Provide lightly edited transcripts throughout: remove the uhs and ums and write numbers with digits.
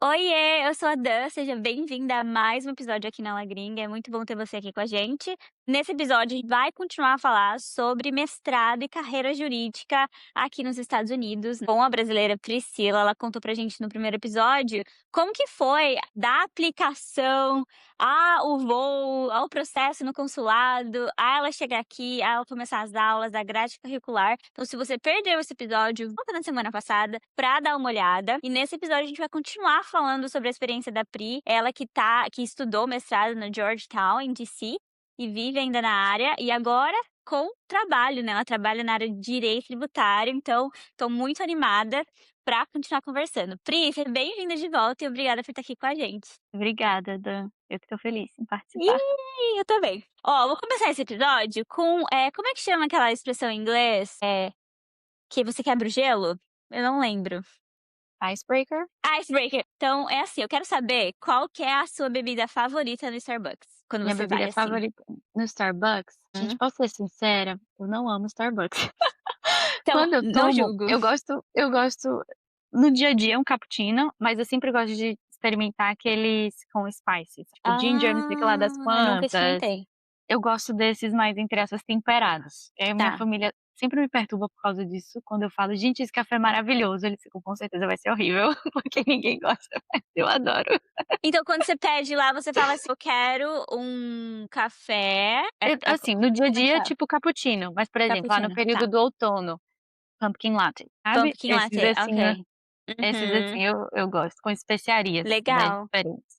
Oiê, eu sou a Dan, seja bem-vinda a mais um episódio aqui na La Gringa, é muito bom ter você aqui com a gente. Nesse episódio, a gente vai continuar a falar sobre mestrado e carreira jurídica aqui nos Estados Unidos. Com a brasileira Priscila, ela contou pra gente no primeiro episódio como que foi da aplicação ao voo, ao processo no consulado, a ela chegar aqui, a ela começar as aulas, da grade curricular. Então, se você perdeu esse episódio, volta na semana passada pra dar uma olhada. E nesse episódio a gente vai continuar falando sobre a experiência da Pri, ela que estudou mestrado no Georgetown, em DC, e vive ainda na área, e agora com trabalho, né? Ela trabalha na área de direito tributário, então estou muito animada para continuar conversando. Pri, seja bem-vinda de volta e obrigada por estar aqui com a gente. Obrigada, Dan. Eu que tô feliz em participar. Eu também. Ó, vou começar esse episódio com, como é que chama aquela expressão em inglês? Que você quebra o gelo? Eu não lembro. Icebreaker? Icebreaker. Então, é assim, eu quero saber qual que é a sua bebida favorita no Starbucks, quando Minha você vai bebida assim. favorita no Starbucks? Gente, posso ser sincera? Eu não amo Starbucks. Então, Quando eu não tomo, julgo. eu gosto no dia a dia um cappuccino, mas eu sempre gosto de experimentar aqueles com spices, tipo ginger, não sei o que lá das Nunca quantas. experimentei. Eu gosto desses mais, entre aspas, temperados. Minha Tá. família sempre me perturba por causa disso, quando eu falo: "Gente, esse café é maravilhoso", eles ficam: "Com certeza vai ser horrível", porque ninguém gosta, mas eu adoro. Então, quando você pede lá, você fala assim: "Eu quero um café", Assim, no dia a como é que dia, fala? tipo cappuccino, mas, por exemplo, lá no Cappuccino, tá. período do outono, pumpkin latte, sabe? Pumpkin latte, ok. Esses Uhum. assim eu gosto, com especiarias, né, Legal. diferentes.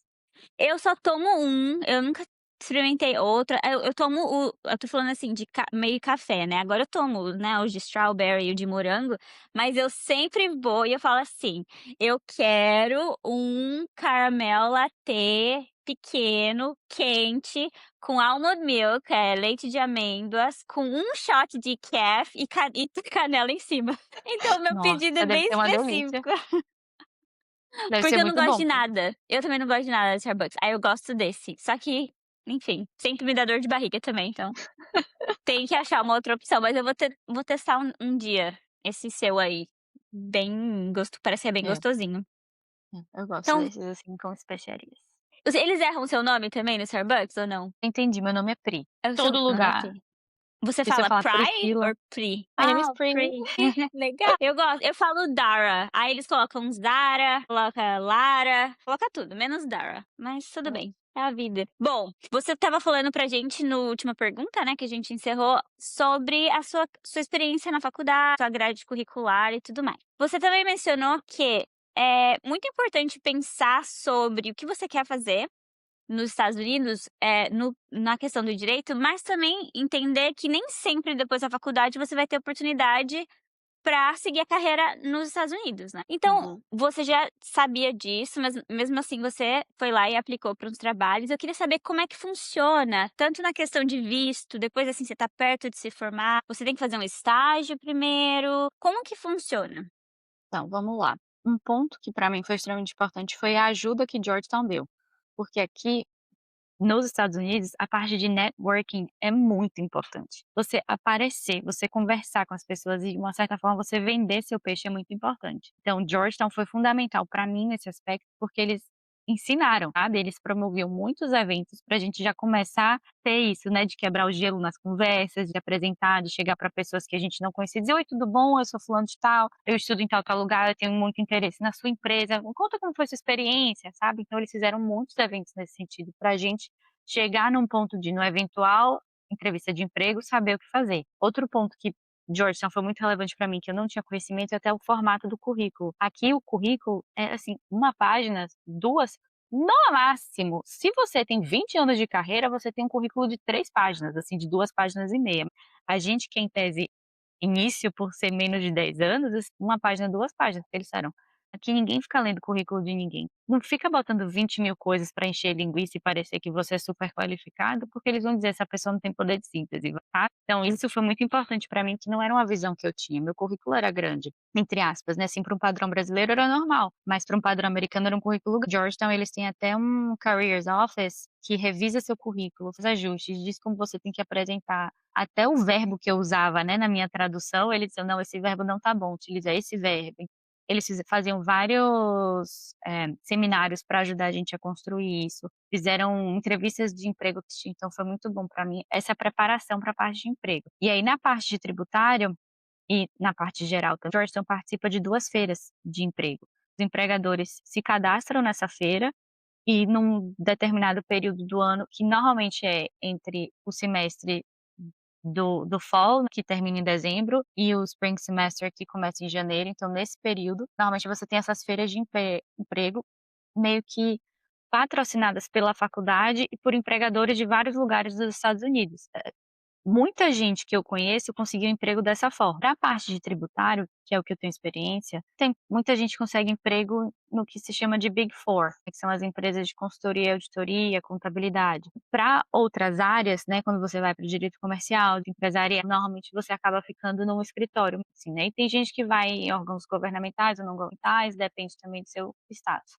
Eu só tomo um, eu nunca experimentei outra. Eu tomo eu tô falando assim de meio café, né, agora eu tomo, né, os de strawberry e o de morango, mas eu sempre vou e eu falo assim: "Eu quero um caramel latte pequeno, quente, com almond milk, leite de amêndoas, com um shot de kefir e canela em cima". Então meu pedido é Nossa, deve bem ser uma delícia. específico. Deve ser Porque eu não muito gosto bom. de nada. Eu também não gosto de nada de Starbucks. Aí eu gosto desse. Só que, enfim, sempre me dá dor de barriga também, então tem que achar uma outra opção. Mas eu vou testar um dia esse seu aí. Bem parece que é bem É, gostosinho. eu gosto Então, desses, assim, com especiarias. eles erram o seu nome também no Starbucks ou não? Entendi, meu nome é Pri. É o seu Todo nome é lugar, Pri. Você e se eu fala falar Pry Priscila, ou Pri? my name is Ah, Pri. Pri. Legal. Eu gosto. Eu falo Dara. Aí eles colocam Zara, coloca Lara, coloca tudo, menos Dara. Mas tudo bem. É a vida. Bom, você estava falando pra gente no última pergunta, né, que a gente encerrou, sobre a sua experiência na faculdade, sua grade curricular e tudo mais. Você também mencionou que é muito importante pensar sobre o que você quer fazer nos Estados Unidos, na questão do direito, mas também entender que nem sempre depois da faculdade você vai ter oportunidade para seguir a carreira nos Estados Unidos, né. Então, Uhum. você já sabia disso, mas mesmo assim você foi lá e aplicou para uns trabalhos. Eu queria saber como é que funciona, tanto na questão de visto, depois, assim, você tá perto de se formar, você tem que fazer um estágio primeiro, como que funciona? Então, vamos lá. Um ponto que para mim foi extremamente importante foi a ajuda que Georgetown deu, porque aqui nos Estados Unidos, a parte de networking é muito importante. Você aparecer, você conversar com as pessoas e, de uma certa forma, você vender seu peixe é muito importante. Então, Georgetown foi fundamental para mim nesse aspecto, porque eles ensinaram, sabe? Eles promoviam muitos eventos para a gente já começar a ter isso, né? De quebrar o gelo nas conversas, de apresentar, de chegar para pessoas que a gente não conhecia, dizer: "Oi, tudo bom? Eu sou fulano de tal, eu estudo em tal, tal lugar, eu tenho muito interesse na sua empresa, conta como foi sua experiência", sabe? Então, eles fizeram muitos eventos nesse sentido para a gente chegar num ponto de, no eventual entrevista de emprego, saber o que fazer. Outro ponto que Georgetown foi muito relevante para mim, que eu não tinha conhecimento, é até o formato do currículo. Aqui o currículo é, assim, uma página, 2, no máximo. Se você tem 20 anos de carreira, você tem um currículo de 3 páginas, assim, de 2 páginas e meia. A gente que é em tese início, por ser menos de 10 anos, uma página, 2 páginas, que eles disseram. que ninguém fica lendo currículo de ninguém. Não fica botando 20.000 coisas para encher linguiça e parecer que você é super qualificado, porque eles vão dizer: "Essa pessoa não tem poder de síntese", tá. Então isso foi muito importante para mim, que não era uma visão que eu tinha, meu currículo era grande, entre aspas, né, assim, para um padrão brasileiro era normal, mas para um padrão americano era um currículo Georgetown, eles têm até um careers office que revisa seu currículo, faz ajustes, diz como você tem que apresentar. Até o verbo que eu usava, né, na minha tradução, eles diziam: "Não, esse verbo não tá bom, utiliza esse verbo". Eles faziam vários, seminários para ajudar a gente a construir isso, fizeram entrevistas de emprego que tinha, então foi muito bom para mim essa preparação para a parte de emprego. E aí na parte de tributário e na parte geral também, Georgetown participa de 2 feiras de emprego. Os empregadores se cadastram nessa feira e num determinado período do ano, que normalmente é entre o semestre do fall, que termina em dezembro, e o spring semester, que começa em janeiro, então nesse período, normalmente você tem essas feiras de emprego meio que patrocinadas pela faculdade e por empregadores de vários lugares dos Estados Unidos. Muita gente que eu conheço conseguiu emprego dessa forma. Para a parte de tributário, que é o que eu tenho experiência, tem muita gente consegue emprego no que se chama de Big Four, que são as empresas de consultoria, auditoria, contabilidade. Para outras áreas, né, quando você vai para o direito comercial, de empresaria, normalmente você acaba ficando num escritório, assim, né? E tem gente que vai em órgãos governamentais ou não governamentais, depende também do seu status.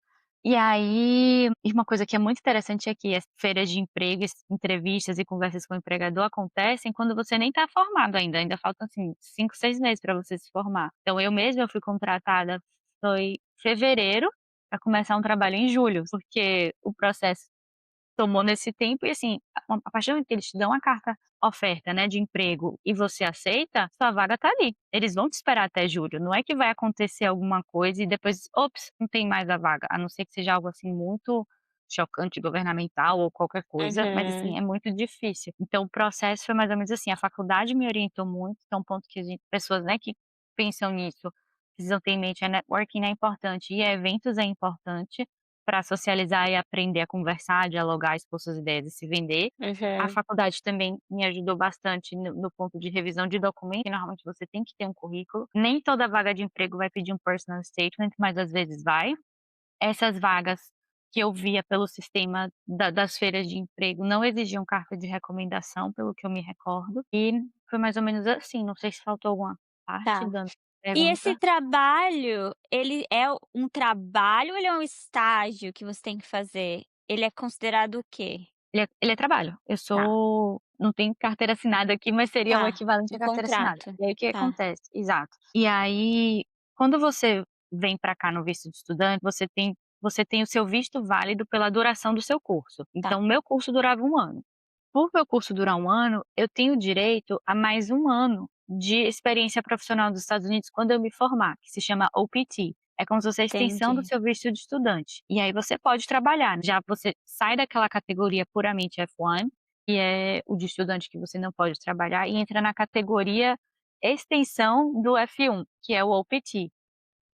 E aí, e uma coisa que é muito interessante é que as feiras de emprego, entrevistas e conversas com o empregador acontecem quando você nem está formado ainda, ainda faltam, assim, 5, 6 meses para você se formar. Então eu mesma eu fui contratada foi fevereiro, para começar um trabalho em julho, porque o processo tomou nesse tempo e assim, a partir do momento que eles te dão a carta oferta, né, de emprego e você aceita, sua vaga tá ali. Eles vão te esperar até julho, não é que vai acontecer alguma coisa e depois, ops, não tem mais a vaga, a não ser que seja algo assim muito chocante, governamental ou qualquer coisa, mas assim, Uhum, é muito difícil. Então o processo foi mais ou menos assim, a faculdade me orientou muito, que é um ponto que a gente pessoas, né, que pensam nisso, precisam ter em mente, a networking é importante e eventos é importante, para socializar e aprender a conversar, dialogar, expor suas ideias e se vender. A uhum, faculdade também me ajudou bastante no ponto de revisão de documento, que normalmente você tem que ter um currículo. Nem toda vaga de emprego vai pedir um personal statement, mas às vezes vai. Essas vagas que eu via pelo sistema das feiras de emprego não exigiam carta de recomendação, pelo que eu me recordo, e foi mais ou menos assim, não sei se faltou alguma parte tá. da E esse pergunta. trabalho, ele é um trabalho ou ele é um estágio que você tem que fazer? Ele é considerado o quê? Ele é trabalho. Eu Tá, sou não tenho carteira assinada aqui, mas seria o tá, equivalente um à carteira assinada. contrato. E aí o que Tá, acontece exato. E aí, quando você vem para cá no visto de estudante, você tem o seu visto válido pela duração do seu curso. tá, Então o meu curso durava 1 ano. Por meu curso durar 1 ano, eu tenho direito a mais 1 ano de experiência profissional dos Estados Unidos quando eu me formar, que se chama OPT. É como se fosse a extensão do entendi. seu visto de estudante. E aí você pode trabalhar, já você sai daquela categoria puramente F1, que é o de estudante que você não pode trabalhar, e entra na categoria extensão do F1, que é o OPT.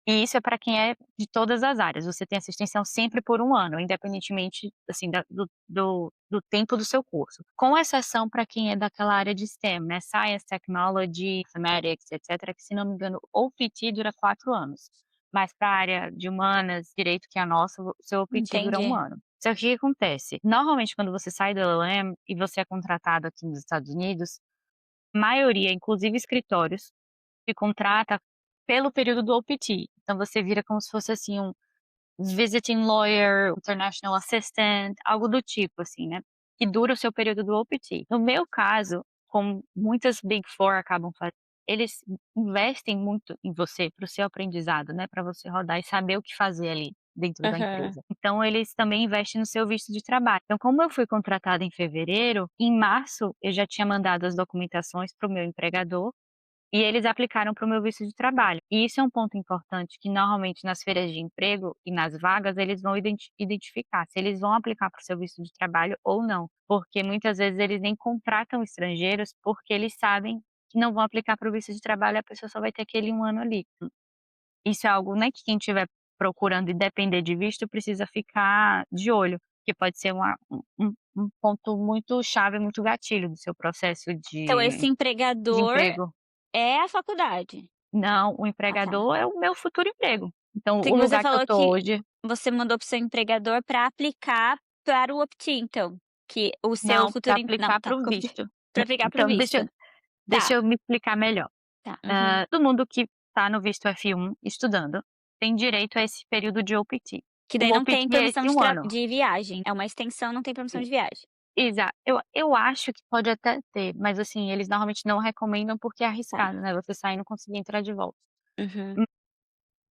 E isso é para quem é de todas as áreas, você tem essa extensão sempre por 1 ano, independentemente, assim, do tempo do seu curso. Com exceção para quem é daquela área de STEM, né, Science, Technology, Mathematics, etcétera, que se não me engano, o OPT dura 4 anos. Mas para a área de humanas, direito, que é a nossa, o seu OPT dura Entendi. 1 ano. Só que o que acontece? Normalmente quando você sai do LLM e você é contratado aqui nos Estados Unidos, maioria, inclusive escritórios, te contrata pelo período do OPT. Então você vira como se fosse, assim, um visiting lawyer, international assistant, algo do tipo, assim, né, que dura o seu período do OPT. No meu caso, como muitas Big Four acabam fazendo, eles investem muito em você, para o seu aprendizado, né, para você rodar e saber o que fazer ali dentro da Aham. empresa. Então eles também investem no seu visto de trabalho. Então como eu fui contratada em fevereiro, em março eu já tinha mandado as documentações para o meu empregador, e eles aplicaram para o meu visto de trabalho. E isso é um ponto importante que normalmente nas feiras de emprego e nas vagas eles vão identificar se eles vão aplicar para o seu visto de trabalho ou não, porque muitas vezes eles nem contratam estrangeiros, porque eles sabem que não vão aplicar para o visto de trabalho, a pessoa só vai ter aquele 1 ano ali. Isso é algo, né, que quem estiver procurando e depender de visto precisa ficar de olho, que pode ser um ponto muito chave, muito gatilho do seu processo Então esse de empregador emprego. é a faculdade? Não, o Ah, tá. empregador é o meu futuro emprego. Então Sei o que você lugar que eu falou tô que hoje você mandou para o seu empregador para aplicar para o opt-in então, que o seu não, para futuro não, aplicar tá, para o confundi. visto. Pra aplicar para o Então visto. deixa Tá, eu me explicar melhor. tá. Uhum. Todo mundo que está no visto F1 estudando, tem direito a esse período de OPT. Que O daí não tem OPT é permissão esse um ano. de viagem, é uma extensão, não tem permissão E de viagem. eu acho que pode até ter, mas assim, eles normalmente não recomendam, porque é Tá. arriscado, né, você sair e não conseguir entrar de volta. Uhum,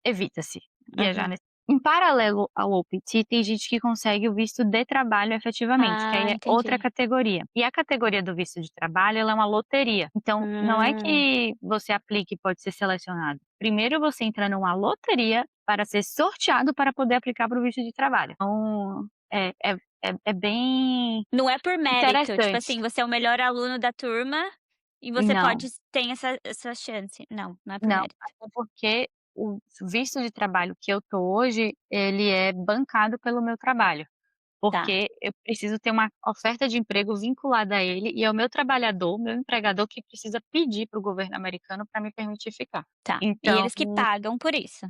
Evita-se viajar uhum. nesse em paralelo ao OPT, tem gente que consegue o visto de trabalho efetivamente, que Ah, aí é outra entendi. categoria. E a categoria do visto de trabalho, ela é uma loteria. Então, não é Hum. que você aplique e pode ser selecionado. Primeiro você entra numa loteria para ser sorteado para poder aplicar para o visto de trabalho. Então, é bem Não é por mérito, tipo interessante. assim, você é o melhor aluno da turma e você Não, pode tem essa chance. Não, não é por não, mérito. até porque o visto de trabalho que eu tô hoje, ele é bancado pelo meu trabalho. Tá, Porque eu preciso ter uma oferta de emprego vinculada a ele, e é o meu trabalhador, meu empregador, que precisa pedir para o governo americano para me permitir ficar. tá. E Então, eles que pagam por isso,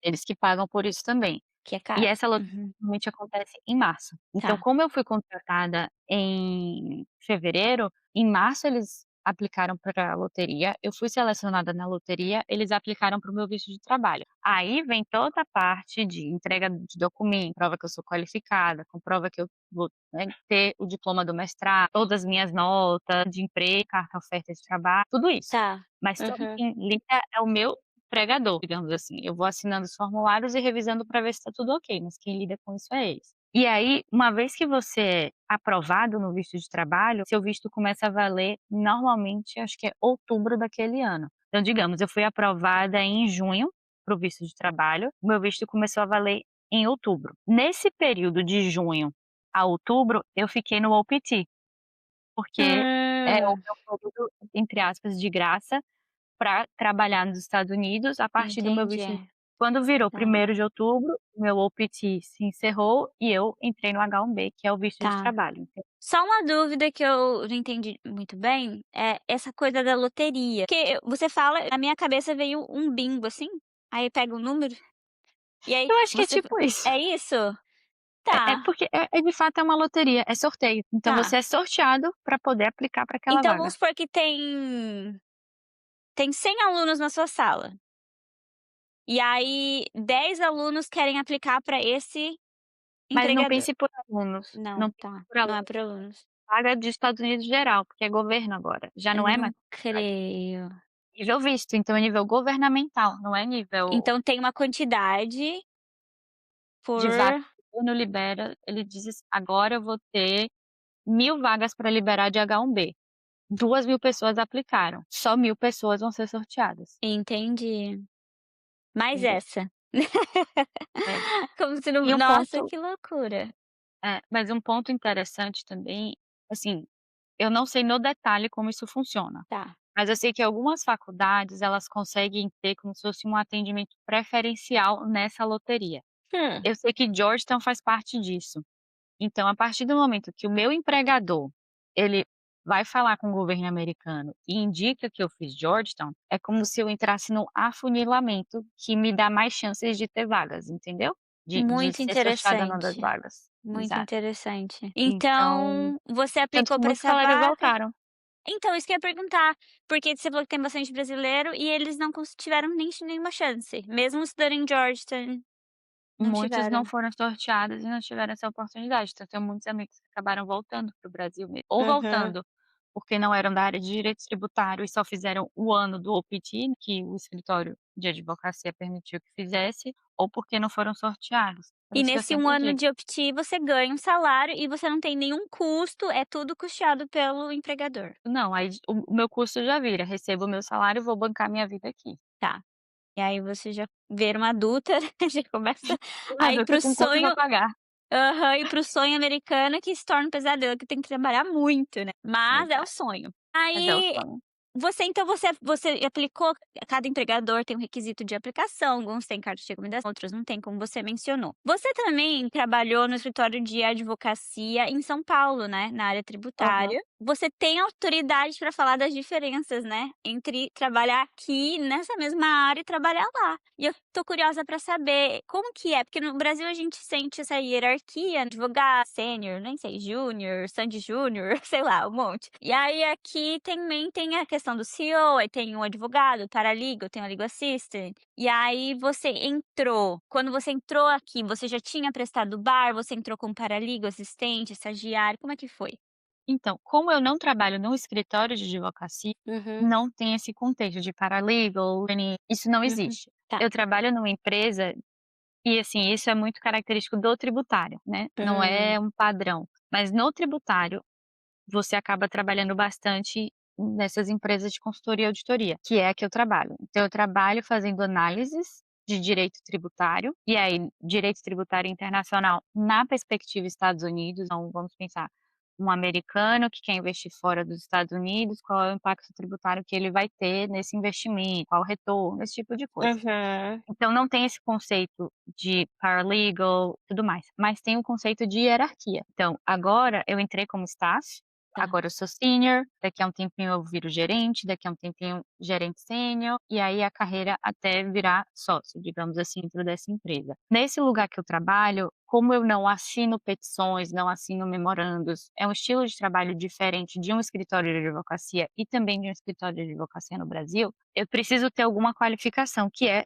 eles que pagam por isso também. que é E caro. essa loteria Uhum. normalmente acontece em março. Então, Tá, como eu fui contratada em fevereiro, em março eles aplicaram para a loteria, eu fui selecionada na loteria, eles aplicaram para o meu visto de trabalho. Aí vem toda a parte de entrega de documento, prova que eu sou qualificada, comprova que eu vou, né, ter o diploma do mestrado, todas as minhas notas de emprego, carta oferta de trabalho, tudo isso. tá. Mas todo Uhum. quem lida é o meu empregador, digamos assim. Eu vou assinando os formulários e revisando para ver se está tudo ok, mas quem lida com isso é eles. E aí, uma vez que você é aprovado no visto de trabalho, seu visto começa a valer normalmente, acho que é outubro daquele ano. Então, digamos, eu fui aprovada em junho para o visto de trabalho, o meu visto começou a valer em outubro. Nesse período de junho a outubro, eu fiquei no OPT, porque é o Hum, meu período, entre aspas, de graça para trabalhar nos Estados Unidos a partir do meu entendi, visto. Quando virou tá, 1º de outubro, meu OPT se encerrou e eu entrei no H-1B, que é o visto de tá. trabalho. Só uma dúvida que eu não entendi muito bem, é essa coisa da loteria, porque você fala, na minha cabeça veio um bingo, assim, aí pega o número, e aí Eu acho que é você tipo isso. é isso? É Tá, porque de fato é uma loteria, é sorteio. Então você tá. é sorteado para poder aplicar para aquela Então vaga. vamos supor que tem 100 alunos na sua sala, e aí 10 alunos querem aplicar para esse Mas não empregador. pense por alunos, Não, não pense tá, por não é alunos, para alunos. vaga dos Estados Unidos geral, porque é governo agora, já Eu não é mais não creio. nível visto, então é nível governamental, não é nível Então tem uma quantidade de vaga. por O governo libera, ele diz assim: "Agora eu vou ter 1.000 vagas para liberar de H-1B". 2.000 pessoas aplicaram, só 1.000 pessoas vão ser sorteadas, entendi. Mais entendeu. essa. É. Como se não E um nossa, ponto que loucura. mas um ponto interessante também, assim, eu não sei no detalhe como isso funciona, Tá. mas eu sei que algumas faculdades, elas conseguem ter como se fosse um atendimento preferencial nessa loteria. Hum. Eu sei que Georgetown faz parte disso. Então, a partir do momento que o meu empregador, ele vai falar com o governo americano e indica que eu fiz Georgetown, é como se eu entrasse no afunilamento que me dá mais chances de ter vagas, entendeu? De Muito ser sorteada numa das interessante, vagas. muito Exato. interessante. Então, Então, você tanto aplicou que para muitos essa colegas vaga? voltaram. Então, isso que eu ia perguntar, porque você falou que tem bastante brasileiro e eles não tiveram nem nenhuma chance, mesmo estudando em Georgetown, não Muitos não tiveram. foram sorteados e não tiveram essa oportunidade, então eu tenho muitos amigos que acabaram voltando para o Brasil mesmo, ou Uhum. voltando porque não eram da área de direito tributário e só fizeram o ano do OPT, que o escritório de advocacia permitiu que fizesse, ou porque não foram sorteados. Por E isso que eu nesse um sempre ano digo: de OPT você ganha um salário e você não tem nenhum custo, é tudo custeado pelo empregador. "Não, aí o meu custo já vira, recebo o meu salário e vou bancar minha vida aqui". Tá. E aí você já vira uma adulta, já começa Um a ir para adulto o com conta pra sonho pagar. aham, ir para o sonho americano que se torna um pesadelo, que tem que trabalhar muito, né, mas é o Exato, sonho. mas é o Aí sonho. Você aplicou, cada empregador tem um requisito de aplicação, alguns têm carta de recomendação, outros não têm, como você mencionou. Você também trabalhou no escritório de advocacia em São Paulo, né, na área Aham. tributária. Você tem autoridade para falar das diferenças, né, entre trabalhar aqui nessa mesma área e trabalhar lá. E eu tô curiosa para saber como que é, porque no Brasil a gente sente essa hierarquia, advogado, sênior, nem sei, júnior, Sandy júnior, sei lá, um monte. E aí aqui também tem a questão do CEO, aí tem um advogado, paralegal, tem o legal assistant. E aí quando você entrou aqui, você já tinha prestado bar, você entrou como paralegal, assistente, estagiário, como é que foi? Então, como eu não trabalho num escritório de advocacia, Uhum, não tem esse contexto de paralegal, isso não uhum. existe. Tá. Eu trabalho numa empresa e, assim, isso é muito característico do tributário, né, não Hum. é um padrão. Mas no tributário, você acaba trabalhando bastante nessas empresas de consultoria e auditoria, que é a que eu trabalho. Então eu trabalho fazendo análises de direito tributário, e aí direito tributário internacional na perspectiva Estados Unidos, então vamos pensar, um americano que quer investir fora dos Estados Unidos, qual é o impacto tributário que ele vai ter nesse investimento, qual o retorno, esse tipo de coisa. Uhum. Então não tem esse conceito de paralegal, tudo mais, mas tem o conceito de hierarquia. Então, agora eu entrei como staff, Tá. agora eu sou senior, daqui a um tempinho eu viro gerente, daqui a um tempinho gerente sênior, e aí a carreira até virar sócio, digamos assim, dentro dessa empresa. Nesse lugar que eu trabalho, como eu não assino petições, não assino memorandos, é um estilo de trabalho diferente de um escritório de advocacia e também de um escritório de advocacia no Brasil, eu preciso ter alguma qualificação, que é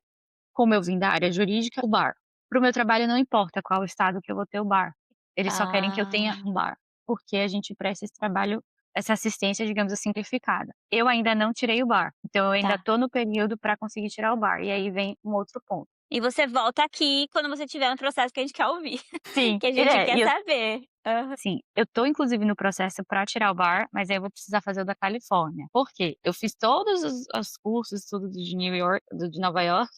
como eu vim da área jurídica, o bar. Para o meu trabalho não importa qual estado que eu vou ter o bar, eles só querem que eu tenha Ah, um bar, porque a gente presta esse trabalho, essa assistência, digamos assim, simplificada. Eu ainda não tirei o bar, então eu ainda tá. estou no período para conseguir tirar o bar, e aí vem um outro ponto. E você volta aqui quando você tiver um processo que a gente quer ouvir, Sim, que a gente e quer eu saber. Aham. sim, eu tô inclusive no processo para tirar o bar, mas aí eu vou precisar fazer o da Califórnia. Por quê? Eu fiz todos os cursos, tudo de New York, do de Nova York,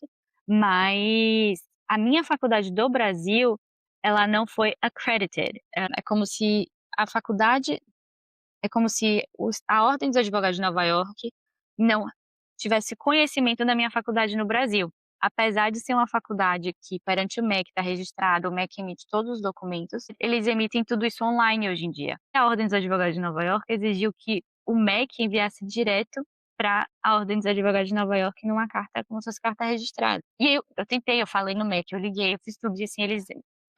mas a minha faculdade do Brasil, ela não foi accredited. É como se a faculdade é como se a Ordem dos Advogados de Nova York não tivesse conhecimento da minha faculdade no Brasil. Apesar de ser uma faculdade que perante o MEC está registrada, o MEC emite todos os documentos, eles emitem tudo isso online hoje em dia. A Ordem dos Advogados de Nova York exigiu que o MEC enviasse direto para a Ordem dos Advogados de Nova York numa carta, como se fosse carta registrada. E eu tentei, eu falei no MEC, eu liguei, eu fiz tudo, e assim, eles: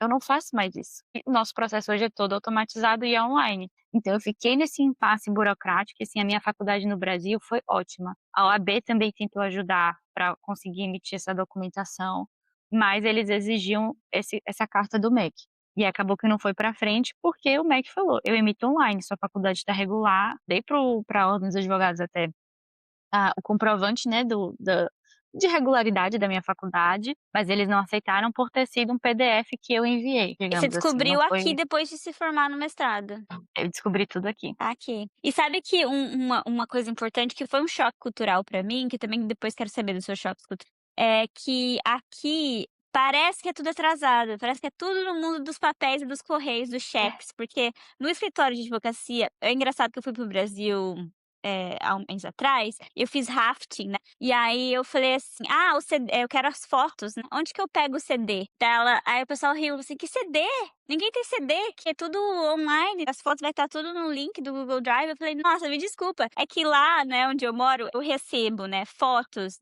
"Eu não faço mais isso". E o nosso processo hoje é todo automatizado e é online. Então eu fiquei nesse impasse burocrático, e assim, a minha faculdade no Brasil foi ótima. A OAB também tentou ajudar para conseguir emitir essa documentação, mas eles exigiam essa carta do MEC. E acabou que não foi para frente, porque o MEC falou: "Eu emito online, sua faculdade está regular". Dei para a ordem dos advogados até, o comprovante, né, de regularidade da minha faculdade, mas eles não aceitaram por ter sido um PDF que eu enviei, E você digamos assim, não descobriu aqui foi. depois de se formar no mestrado? Eu descobri tudo aqui. Aqui. E sabe que uma coisa importante que foi um choque cultural pra mim, que também depois quero saber dos seus choques culturais, é que aqui parece que é tudo atrasado, parece que é tudo no mundo dos papéis e dos correios, dos cheques, porque no escritório de advocacia é engraçado que eu fui para o Brasil, há um mês atrás, eu fiz rafting, né, e aí eu falei assim: "Ah, o CD eu quero as fotos, né, onde que eu pego o CD?" Aí o pessoal riu assim: "Que CD? Ninguém tem CD, que é tudo online, as fotos vai estar tudo no link do Google Drive". Eu falei: "Nossa, me desculpa, é que lá, né, onde eu moro, eu recebo, né, fotos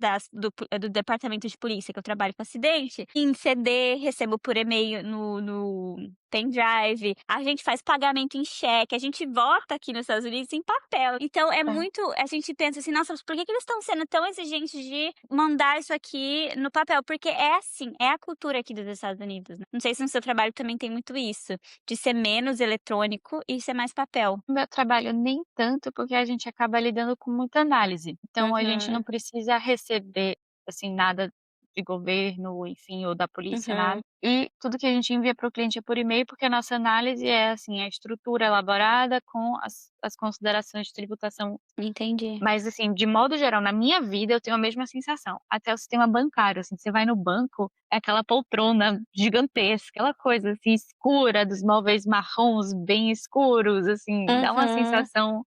do departamento de polícia que eu trabalho com acidente, em CD, recebo por e-mail no pendrive, a gente faz pagamento em cheque, a gente vota aqui nos Estados Unidos em papel". Então é É. muito, a gente pensa assim: "Nossa, mas por que que eles estão sendo tão exigentes de mandar isso aqui no papel?". Porque é assim, é a cultura aqui dos Estados Unidos, né. Não sei se no seu trabalho também tem muito isso, de ser menos eletrônico e ser mais papel. No meu trabalho nem tanto, porque a gente acaba lidando com muita análise, então a gente não Uhum, precisa receber, assim, nada de governo, enfim, ou da polícia, nada. uhum, E tudo que a gente envia para o cliente é por e-mail, porque a nossa análise é, assim, a estrutura elaborada com as considerações de tributação. entendi. Mas, assim, de modo geral, na minha vida eu tenho a mesma sensação, até o sistema bancário, assim, você vai no banco, é aquela poltrona gigantesca, aquela coisa, assim, escura, dos móveis marrons bem escuros, assim, dá uma Uhum. sensação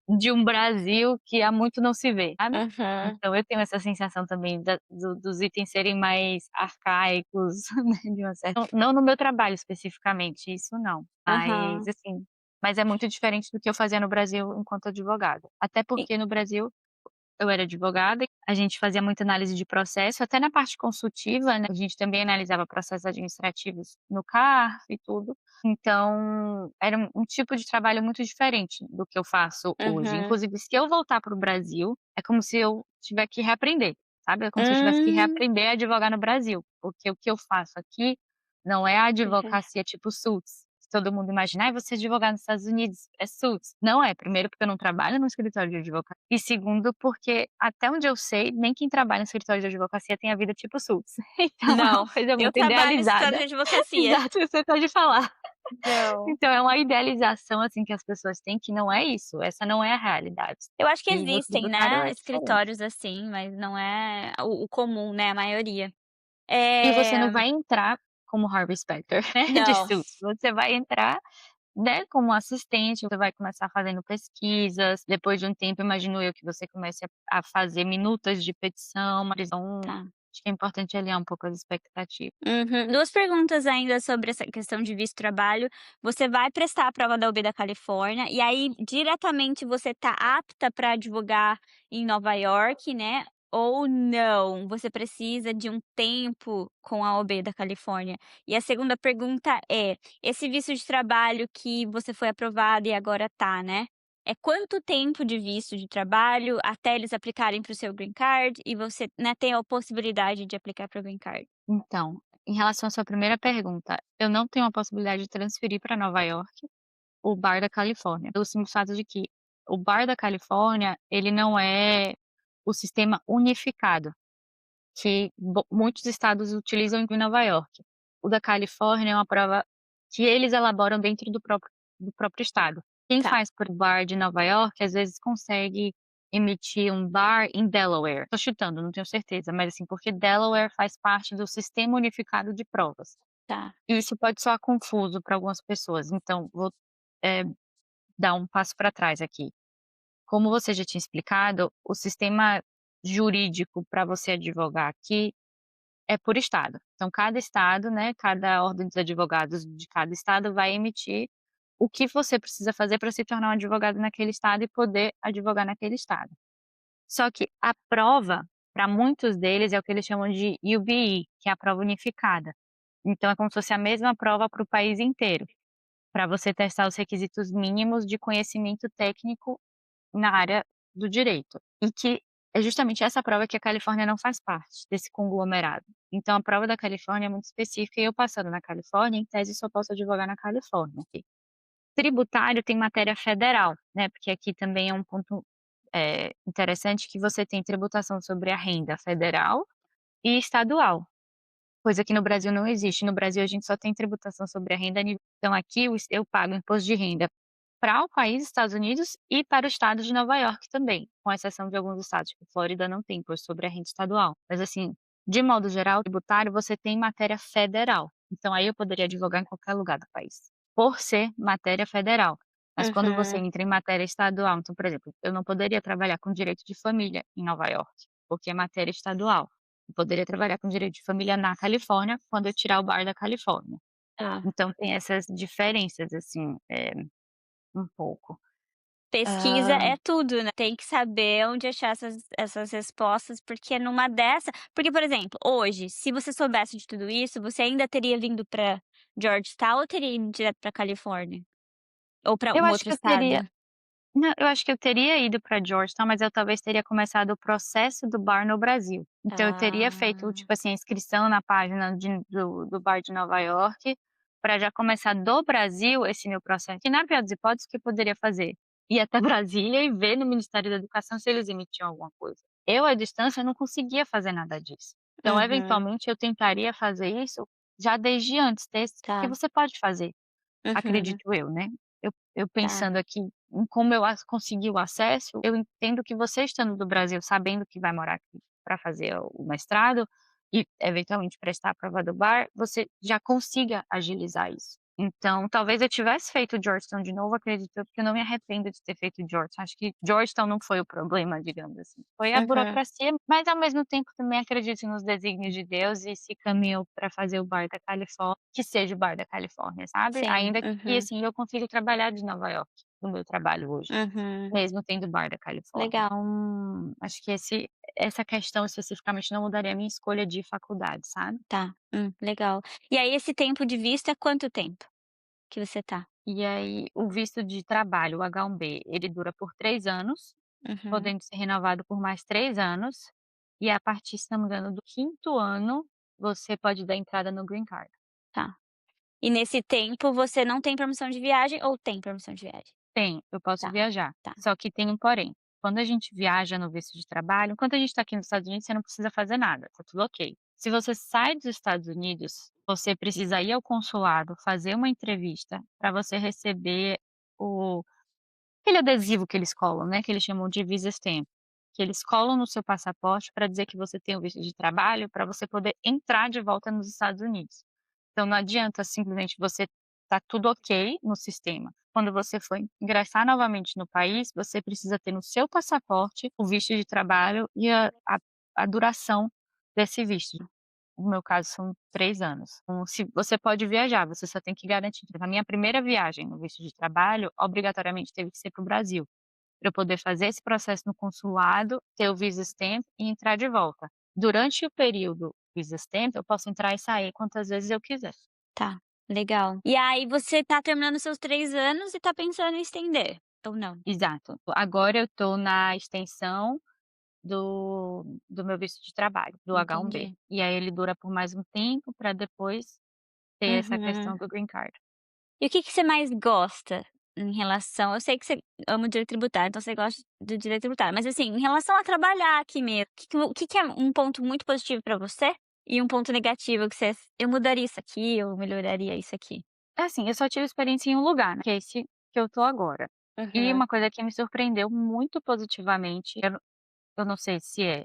de um Brasil que há muito não se vê, sabe. Aham, Então eu tenho essa sensação também dos itens serem mais arcaicos, né, de uma certa não no meu trabalho especificamente, isso não, mas aham. assim, mas é muito diferente do que eu fazia no Brasil enquanto advogada. Até E porque no Brasil eu era advogada, a gente fazia muita análise de processo, até na parte consultiva, né, a gente também analisava processos administrativos no CARF e tudo. Então, era um tipo de trabalho muito diferente do que eu faço hoje. uhum. Inclusive, se eu voltar para o Brasil, é como se eu tiver que reaprender, sabe, é como se eu tivesse que Hum. reaprender a advogar no Brasil, porque o que eu faço aqui não é a Uhum. advocacia tipo Suits, que todo mundo imagina: "Ai, você é advogado nos Estados Unidos, é Suits". Não é, primeiro porque eu não trabalho no escritório de advocacia, e segundo porque, até onde eu sei, nem quem trabalha no escritório de advocacia tem a vida tipo Suits. Então é Não, uma coisa eu muito trabalho em escritório idealizada. de advocacia. Exato, você pode falar. Não. Então é uma idealização, assim, que as pessoas têm que não é isso, essa não é a realidade. Eu acho que E o existem, tributário né, é diferente. escritórios assim, mas não é o comum, né, a maioria. E você não Eh, vai entrar como Harvey Specter, né, de não. Suits, você vai entrar, né, como assistente, você vai começar fazendo pesquisas, depois de um tempo imagino eu que você comece a fazer minutas de petição, mas então, Tá. acho que é importante alinhar um pouco as expectativas. Uhum. 2 perguntas ainda sobre essa questão de visto de trabalho. Você vai prestar a prova da OAB da Califórnia, e aí diretamente você tá apta para advogar em Nova York, né, ou não? Você precisa de um tempo com a OAB da Califórnia? E a segunda pergunta é, esse visto de trabalho que você foi aprovada e agora tá, né, é quanto tempo de visto de trabalho até eles aplicarem para o seu green card e você, né, tem a possibilidade de aplicar para o green card? Então, em relação à sua primeira pergunta, eu não tenho a possibilidade de transferir para Nova York o bar da Califórnia, pelo simples fato de que o bar da Califórnia, ele não é o sistema unificado que muitos estados utilizam em Nova York. O da Califórnia é uma prova que eles elaboram dentro do próprio estado. Quem Tá. faz por bar de Nova York, às vezes consegue emitir um bar em Delaware. Tô chutando, não tenho certeza, mas assim, porque Delaware faz parte do sistema unificado de provas. Tá. E isso pode soar confuso para algumas pessoas, então vou, eh, dar um passo para trás aqui. Como você já tinha explicado, o sistema jurídico para você advogar aqui é por estado. Então cada estado, né, cada ordem dos advogados de cada estado vai emitir o que você precisa fazer para se tornar um advogado naquele estado e poder advogar naquele estado. Só que a prova, para muitos deles, é o que eles chamam de UBE, que é a prova unificada. Então é como se fosse a mesma prova para o país inteiro, para você testar os requisitos mínimos de conhecimento técnico na área do direito. E que é justamente essa prova que a Califórnia não faz parte desse conglomerado. Então a prova da Califórnia é muito específica e eu passando na Califórnia, em tese só posso advogar na Califórnia. Tributário tem matéria federal, né, porque aqui também é um ponto, interessante que você tem tributação sobre a renda federal e estadual, coisa que no Brasil não existe. No Brasil a gente só tem tributação sobre a renda a nível então aqui eu pago imposto de renda para o país Estados Unidos e para o estado de Nova York também, com exceção de alguns estados, tipo Flórida não tem imposto sobre a renda estadual. Mas assim, de modo geral, tributário você tem matéria federal, então aí eu poderia advogar em qualquer lugar do país, por ser matéria federal. Mas quando você Uhum. entra em matéria estadual, então, por exemplo, eu não poderia trabalhar com direito de família em Nova York, porque é matéria estadual. Eu poderia trabalhar com direito de família na Califórnia, quando eu tirar o bar da Califórnia. Tá. Então tem essas diferenças, assim, um pouco. Pesquisa Hã, é tudo, né, tem que saber onde achar essas respostas, porque numa dessa porque, por exemplo, hoje, se você soubesse de tudo isso, você ainda teria vindo pra Georgetown ou teria ido direto pra Califórnia? Ou pra eu um acho outro que eu teria estado? não, eu acho que eu teria ido para Georgetown, mas eu talvez teria começado o processo do bar no Brasil. Então eu teria feito, Ah. tipo assim, a inscrição na página do bar de Nova York, para já começar do Brasil esse meu processo. E na pior das hipóteses, o que eu poderia fazer? Ir até Brasília e ver no Ministério da Educação se eles emitiam alguma coisa. Eu, à distância, não conseguia fazer nada disso. Então, Uhum. eventualmente, eu tentaria fazer isso já desde antes, porque Tá. você pode fazer. Uhum. Acredito eu, né. Eu Tá. pensando aqui em como eu consegui o acesso, eu entendo que você estando do Brasil, sabendo que vai morar aqui para fazer o mestrado e eventualmente prestar a prova do bar, você já consiga agilizar isso. Então, talvez eu tivesse feito Georgetown de novo, acredito eu, porque eu não me arrependo de ter feito Georgetown. Acho que Georgetown não foi o problema, digamos assim. Foi a Uhum. burocracia, mas ao mesmo tempo também acredito nos desígnios de Deus e se caminhou para fazer o bar da Califórnia, que seja o bar da Califórnia, sabe? Sim. Ainda que, Uhum. assim, eu consigo trabalhar de Nova York, no meu trabalho hoje, Uhum. mesmo tendo o bar da Califórnia. Legal. Então, acho que essa questão especificamente não mudaria a minha escolha de faculdade, sabe? Tá. Legal. E aí esse tempo de visto é quanto tempo que você tá? E aí, o visto de trabalho, o H-1B, ele dura por 3 anos, Uhum. podendo ser renovado por mais 3 anos, e a partir, se não me engano, do quinto ano, você pode dar entrada no green card. Tá. E nesse tempo você não tem permissão de viagem ou tem permissão de viagem? Tem, eu posso Tá, viajar, tá, só que tem um porém, quando a gente viaja no visto de trabalho, enquanto a gente está aqui nos Estados Unidos, você não precisa fazer nada, tá tudo ok. Se você sai dos Estados Unidos, você precisa ir ao consulado, fazer uma entrevista para você receber o aquele adesivo que eles colam, né, que eles chamam de Visa Stamp, que eles colam no seu passaporte para dizer que você tem o visto de trabalho, para você poder entrar de volta nos Estados Unidos. Então não adianta simplesmente você tá tudo ok no sistema. Quando você for ingressar novamente no país, você precisa ter no seu passaporte o visto de trabalho e a duração desse visto. No meu caso são 3 anos. Então, se você pode viajar, você só tem que garantir. Na minha primeira viagem no visto de trabalho, obrigatoriamente teve que ser para o Brasil, para eu poder fazer esse processo no consulado, ter o Visa Stamp e entrar de volta. Durante o período Visa Stamp, eu posso entrar e sair quantas vezes eu quiser. tá. Legal. E aí você tá terminando seus 3 anos e tá pensando em estender, ou não? Exato. Agora eu estou na extensão do meu visto de trabalho, do H-1B. Entendi. E aí ele dura por mais um tempo para depois ter essa Uhum. questão do green card. E o que que você mais gosta em relação eu sei que você ama o direito tributário, então você gosta do direito tributário, mas assim, em relação a trabalhar aqui mesmo, o que que é um ponto muito positivo pra você e um ponto negativo que você: "Eu mudaria isso aqui, eu melhoraria isso aqui"? É assim, eu só tive experiência em um lugar, né, que é esse que eu tô agora. E Aham. uma coisa que me surpreendeu muito positivamente, eu não sei se é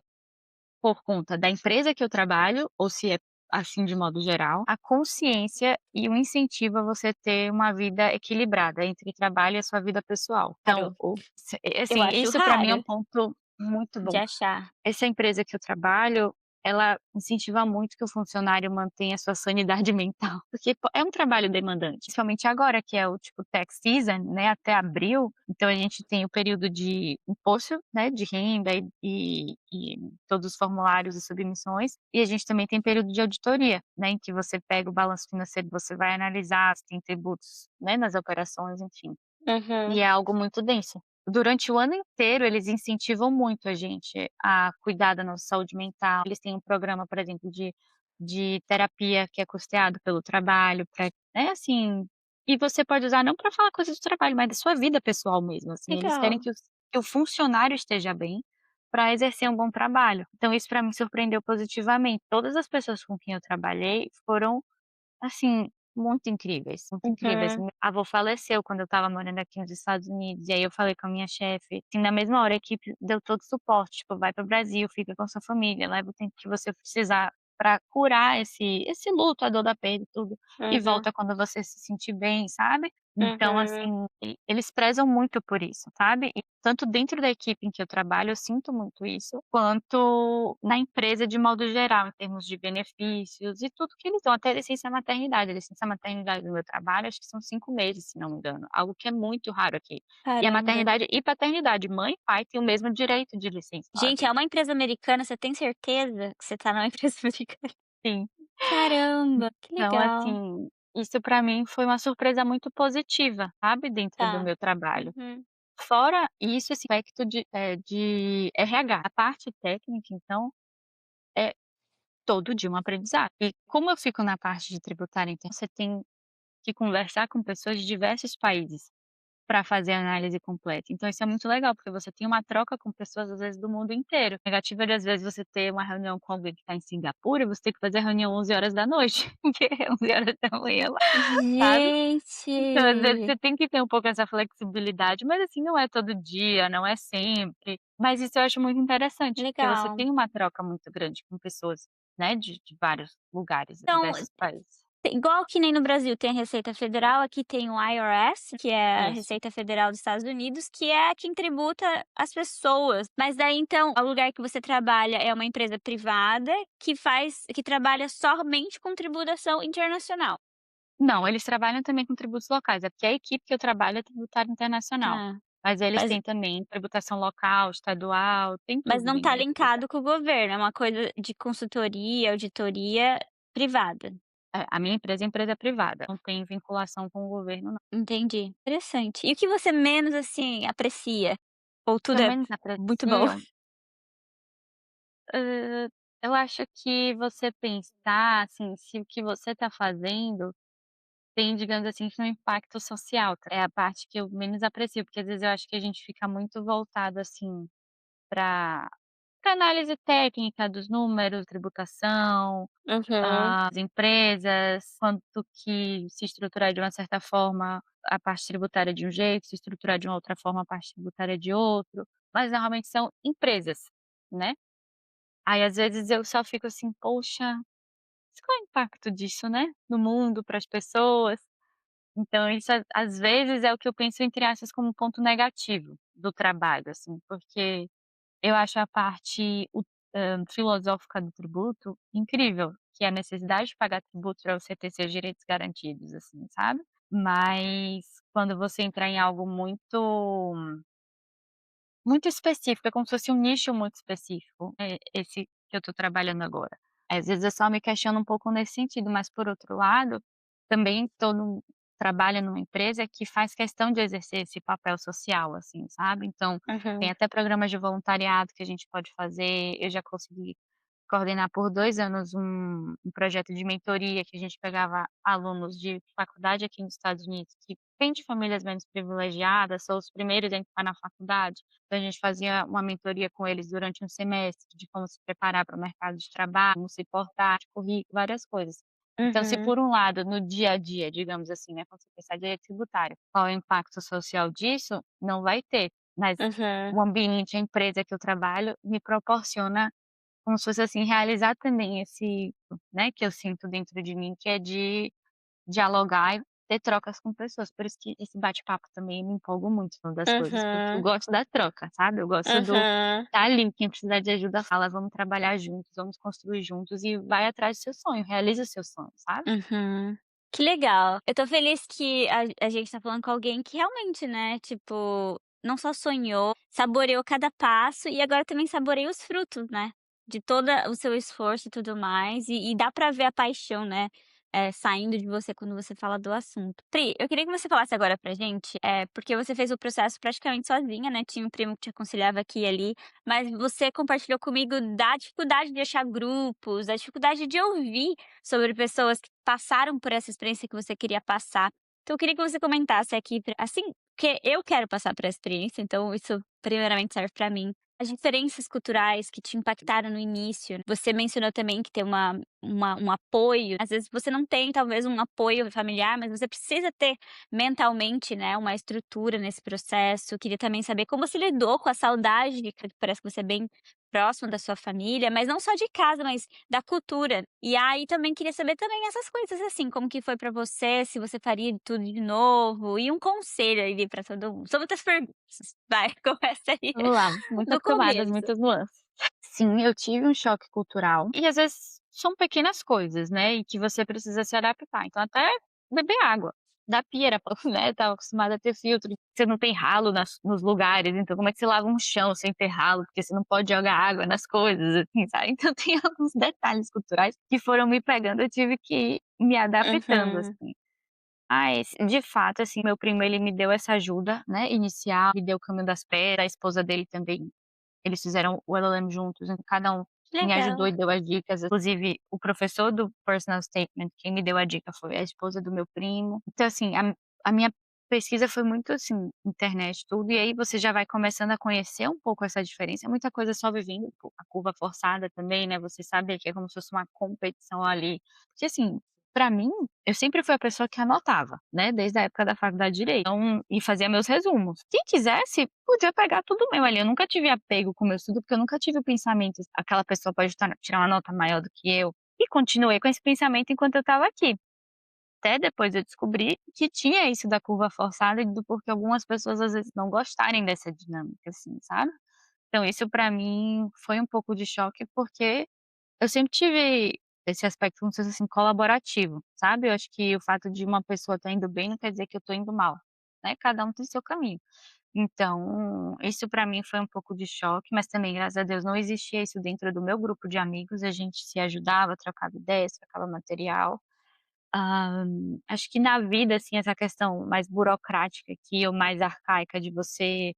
por conta da empresa que eu trabalho ou se é, assim, de modo geral, a consciência e o incentivo a você ter uma vida equilibrada entre trabalho e a sua vida pessoal. Então, Raro. Eu assim, acho isso para mim é raro um ponto muito de bom. achar. Essa empresa que eu trabalho, ela incentiva muito que o funcionário mantenha a sua sanidade mental, porque é um trabalho demandante, principalmente agora que é o tipo tax season, né, até abril, então a gente tem o período de imposto, né, de renda e todos os formulários e submissões, e a gente também tem período de auditoria, né, em que você pega o balanço financeiro, você vai analisar se tem tributos, né, nas operações, enfim. Uhum. E é algo muito denso. Durante o ano inteiro, eles incentivam muito a gente a cuidar da nossa saúde mental. Eles têm um programa, por exemplo, de terapia que é custeado pelo trabalho, pra né, assim, e você pode usar não para falar coisas do trabalho, mas da sua vida pessoal mesmo, assim. Eles querem Legal. que o funcionário esteja bem para exercer um bom trabalho. Então isso para mim surpreendeu positivamente. Todas as pessoas com quem eu trabalhei foram assim, muito incríveis, muito incríveis. Uhum. Meu avô faleceu quando eu estava morando aqui nos Estados Unidos, e aí eu falei com a minha chefe, assim, na mesma hora a equipe deu todo o suporte, tipo: "Vai para o Brasil, fica com a sua família, leva o tempo que você precisar para curar esse luto, a dor da perda e tudo, e Uhum. volta quando você se sentir bem", sabe. Então, Uhum. assim, eles prezam muito por isso, sabe. E tanto dentro da equipe em que eu trabalho, eu sinto muito isso, quanto na empresa de modo geral, em termos de benefícios e tudo que eles dão, até licença maternidade. A licença maternidade no meu trabalho, acho que são 5 meses, se não me engano, algo que é muito raro aqui. E a Caramba. maternidade e paternidade, mãe e pai têm o mesmo direito de licença Gente, é paga. uma empresa americana, você tem certeza que você tá numa empresa americana? Sim. Caramba, que Então, legal. assim, isso pra mim foi uma surpresa muito positiva, sabe, dentro do Tá. meu trabalho. Uhum. Fora isso, esse aspecto de RH. A parte técnica, então, é todo dia um aprendizado. E como eu fico na parte de tributário, então você tem que conversar com pessoas de diversos países para fazer a análise completa. Então isso é muito legal, porque você tem uma troca com pessoas, às vezes, do mundo inteiro. Negativo é, às vezes, você ter uma reunião com alguém que está em Singapura e você tem que fazer a reunião 11 horas da noite, porque é 11 horas da manhã lá, sabe. Então, às vezes, Gente, você tem que ter um pouco essa flexibilidade, mas, assim, não é todo dia, não é sempre. Mas isso eu acho muito interessante, porque você legal. tem uma troca muito grande com pessoas, né, de vários lugares, Então, diversos países. Igual que nem no Brasil tem a Receita Federal, aqui tem o IRS, que é a Isso. Receita Federal dos Estados Unidos, que é quem tributa as pessoas. Mas daí então, o lugar que você trabalha é uma empresa privada que trabalha somente com tributação internacional. Não, eles trabalham também com tributos locais, é porque a equipe que eu trabalho é tributária internacional, Ah, mas eles mas têm também tributação local, estadual, tem mas tudo não tá dentro da empresa. linkado com o governo, é uma coisa de consultoria, auditoria privada. A minha empresa é empresa privada, não tem vinculação com o governo não. Entendi, interessante. E o que você menos, assim, aprecia? Ou tudo é Também não muito bom? aprecio, eu acho que você pensar, assim, se o que você está fazendo tem, digamos assim, um impacto social, é a parte que eu menos aprecio, porque às vezes eu acho que a gente fica muito voltado, assim, para análise técnica dos números, tributação, Uhum, as empresas, quanto que se estruturar de uma certa forma a parte tributária de um jeito, se estruturar de uma outra forma a parte tributária de outro, mas normalmente são empresas, né. Aí às vezes eu só fico assim: "Poxa, mas qual é o impacto disso, né, no mundo, para as pessoas?". Então isso às vezes é o que eu penso entre aspas como um ponto negativo do trabalho, assim, porque eu acho a parte filosófica do tributo incrível, que é a necessidade de pagar tributo para você ter seus direitos garantidos, assim, sabe. Mas quando você entrar em algo muito específico, é como se fosse um nicho muito específico, esse que eu estou trabalhando agora. Às vezes eu só me questiono um pouco nesse sentido, mas por outro lado, também trabalho numa empresa que faz questão de exercer esse papel social, assim, sabe. Então, tem uhum, até programas de voluntariado que a gente pode fazer, eu já consegui coordenar por 2 anos um projeto de mentoria que a gente pegava alunos de faculdade aqui nos Estados Unidos que vêm de famílias menos privilegiadas, são os primeiros a entrar na faculdade, então a gente fazia uma mentoria com eles durante um semestre de como se preparar para o mercado de trabalho, como se portar, de currículo, várias coisas. Então se uhum, por um lado, no dia a dia, digamos assim, né, quando você pensar em direito tributário, qual é o impacto social disso? Não vai ter, mas uhum, o ambiente, a empresa que eu trabalho me proporciona como se fosse, assim, realizar também esse, né, que eu sinto dentro de mim, que é de dialogar e ter trocas com pessoas. Por isso que esse bate-papo também me empolgo muito falando das coisas, porque eu uhum, gosto da troca, sabe. Eu gosto do uhum, tá ali, quem precisar de ajuda fala: "Vamos trabalhar juntos, vamos construir juntos", e vai atrás do seu sonho, realiza o seu sonho, sabe. uhum. Que legal. Eu tô feliz que a gente tá falando com alguém que realmente, né, tipo, não só sonhou, saboreou cada passo e agora também saboreia os frutos, né, de toda o seu esforço e tudo mais, e dá pra ver a paixão, né, saindo de você quando você fala do assunto. Pri, eu queria que você falasse agora pra gente, porque você fez o processo praticamente sozinha, né, tinha um primo que te aconselhava aqui e ali, mas você compartilhou comigo da dificuldade de achar grupos, da dificuldade de ouvir sobre pessoas que passaram por essa experiência que você queria passar. Então eu queria que você comentasse aqui, assim, porque eu quero passar por essa experiência, então isso primeiramente serve para mim. As diferenças culturais que te impactaram no início. Você mencionou também que tem um apoio. Às vezes você não tem talvez um apoio familiar, mas você precisa ter mentalmente, né, uma estrutura nesse processo. Queria também saber como você lidou com a saudade, que parece que você é bem próximo da sua família, mas não só de casa, mas da cultura. E aí também queria saber também essas coisas, assim, como que foi pra você, se você faria tudo de novo, e um conselho aí pra todo mundo. São muitas perguntas. Vai, começa aí Vamos lá, muitas do camadas, começo. muitas nuances. Sim, eu tive um choque cultural e às vezes são pequenas coisas, né, e que você precisa se adaptar. Então até beber água da pia, era né, estava acostumada a ter filtro, você não tem ralo nos lugares, então como é que você lava um chão sem ter ralo? Porque você não pode jogar água nas coisas, assim, sabe. Então tem alguns detalhes culturais que foram me pegando, eu tive que ir me adaptando, Uhum, assim. Mas, de fato, assim, meu primo ele me deu essa ajuda, né, inicial, me deu o caminho das pedras, a esposa dele também, eles fizeram o LLM juntos, então cada um que me ajudou legal. e deu as dicas, inclusive o professor do personal statement, quem me deu a dica foi a esposa do meu primo. Então assim, a minha pesquisa foi muito assim, internet, tudo, e aí você já vai começando a conhecer um pouco essa diferença, muita coisa só vivendo, a curva forçada também, né, você sabe que é como se fosse uma competição ali. Porque assim, pra mim, eu sempre fui a pessoa que anotava, né, desde a época da faculdade de direito, então e fazia meus resumos. Quem quisesse, podia pegar tudo meu ali, eu nunca tive apego com o meu estudo, porque eu nunca tive o pensamento: "Aquela pessoa pode tirar uma nota maior do que eu", e continuei com esse pensamento enquanto eu estava aqui. Até depois eu descobri que tinha isso da curva forçada e do porquê algumas pessoas às vezes não gostarem dessa dinâmica, assim, sabe. Então isso pra mim foi um pouco de choque, porque eu sempre tive esse aspecto, como se fosse assim, colaborativo, sabe. Eu acho que o fato de uma pessoa estar indo bem não quer dizer que eu estou indo mal, né, cada um tem seu caminho. Então, isso pra mim foi um pouco de choque, mas também, graças a Deus, não existia isso dentro do meu grupo de amigos, a gente se ajudava, trocava ideias, trocava material. Hã, Acho que na vida, assim, essa questão mais burocrática aqui ou mais arcaica de você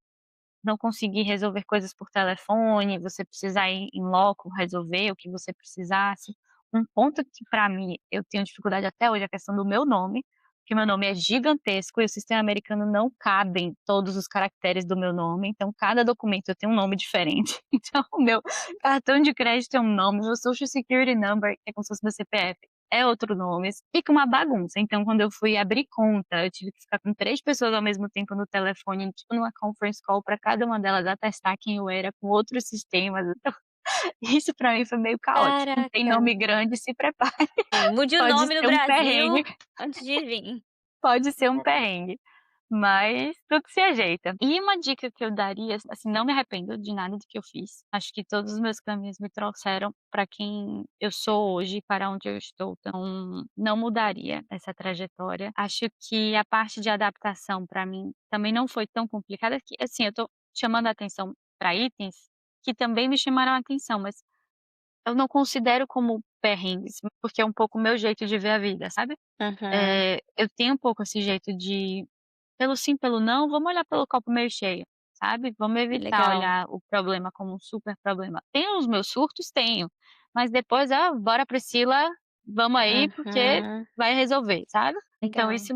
não conseguir resolver coisas por telefone, você precisar ir em loco resolver o que você precisasse. Um ponto que para mim eu tenho dificuldade até hoje é a questão do meu nome, porque meu nome é gigantesco e o sistema americano não cabem todos os caracteres do meu nome, então cada documento eu tenho um nome diferente. Então o meu cartão de crédito é um nome, meu Social Security Number, que é como se fosse meu CPF, é outro nome, fica uma bagunça. Então quando eu fui abrir conta, eu tive que ficar com 3 pessoas ao mesmo tempo no telefone, tipo numa conference call para cada uma delas atestar quem eu era com outros sistemas, então isso pra mim foi meio caótico. Quem tem Caraca. nome grande se prepare, Sim, mude o pode nome no ser um Brasil perrengue, antes de vir. pode ser um perrengue. Mas tudo se ajeita. E uma dica que eu daria, assim, não me arrependo de nada do que eu fiz. Acho que todos os meus caminhos me trouxeram para quem eu sou hoje, para onde eu estou. Então, não mudaria essa trajetória. Acho que a parte de adaptação para mim também não foi tão complicada, que assim, eu tô chamando a atenção para itens que também me chamaram a atenção, mas eu não considero como perrengues, porque é um pouco o meu jeito de ver a vida, sabe? Uhum. Eu tenho um pouco esse jeito de pelo sim, pelo não, vamos olhar pelo copo meio cheio, sabe. Vamos evitar Legal. olhar o problema como um super problema. Tenho os meus surtos? Tenho, mas depois: "Ah, bora Priscila, vamos aí porque Uhum. vai resolver", sabe. Então Legal. isso,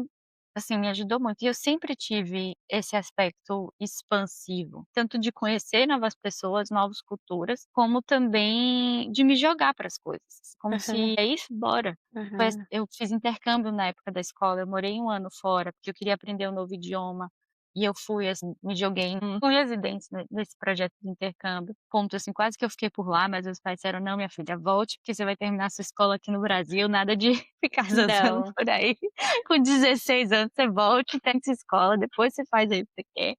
assim, me ajudou muito. E eu sempre tive esse aspecto expansivo, tanto de conhecer novas pessoas, novas culturas, como também de me jogar para as coisas, como Uhum. se: "É isso? Bora". Uhum. Eu fiz intercâmbio na época da escola, eu morei 1 ano fora, porque eu queria aprender um novo idioma, e eu fui, assim, me joguei em unhas e dentes nesse projeto de intercâmbio. Ponto, assim, quase que eu fiquei por lá, mas meus pais disseram: "Não, minha filha, volte, porque você vai terminar sua escola aqui no Brasil, nada de ficar zanzando Não. por aí. Com 16 anos você volte, termine sua escola, depois você faz aí o que você quer".